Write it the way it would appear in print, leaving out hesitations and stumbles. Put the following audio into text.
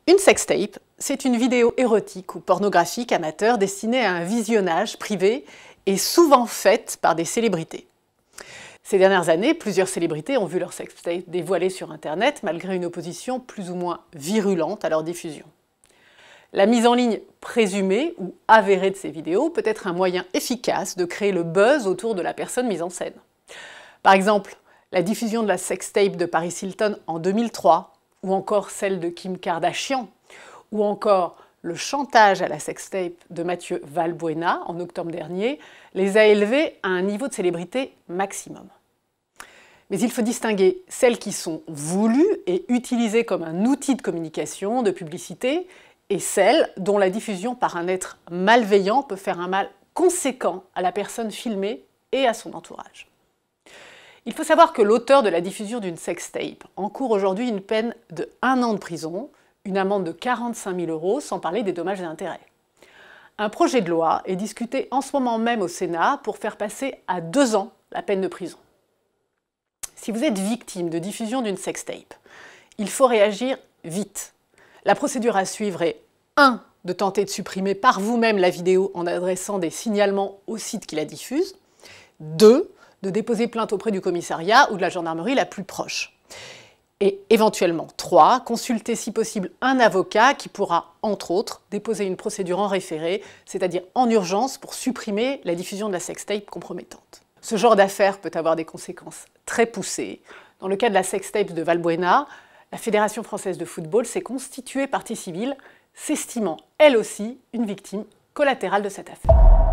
Une sextape, c'est une vidéo érotique ou pornographique amateur destinée à un visionnage privé et souvent faite par des célébrités. Ces dernières années, plusieurs célébrités ont vu leur sextape dévoilée sur Internet malgré une opposition plus ou moins virulente à leur diffusion. La mise en ligne présumée ou avérée de ces vidéos peut être un moyen efficace de créer le buzz autour de la personne mise en scène. Par exemple, la diffusion de la sextape de Paris Hilton en 2003, ou encore celle de Kim Kardashian, ou encore le chantage à la sextape de Mathieu Valbuena en octobre dernier, les a élevés à un niveau de célébrité maximum. Mais il faut distinguer celles qui sont voulues et utilisées comme un outil de communication, de publicité, et celles dont la diffusion par un être malveillant peut faire un mal conséquent à la personne filmée et à son entourage. Il faut savoir que l'auteur de la diffusion d'une sextape encourt aujourd'hui une peine de 1 an de prison, une amende de 45 000 €, sans parler des dommages et intérêts. Un projet de loi est discuté en ce moment même au Sénat pour faire passer à 2 ans la peine de prison. Si vous êtes victime de diffusion d'une sextape, il faut réagir vite. La procédure à suivre est 1. De tenter de supprimer par vous-même la vidéo en adressant des signalements au site qui la diffuse. 2. De déposer plainte auprès du commissariat ou de la gendarmerie la plus proche. Et éventuellement 3. Consulter si possible un avocat qui pourra, entre autres, déposer une procédure en référé, c'est-à-dire en urgence pour supprimer la diffusion de la sextape compromettante. Ce genre d'affaire peut avoir des conséquences très poussées. Dans le cas de la sextape de Valbuena, la Fédération française de football s'est constituée partie civile, s'estimant elle aussi une victime collatérale de cette affaire.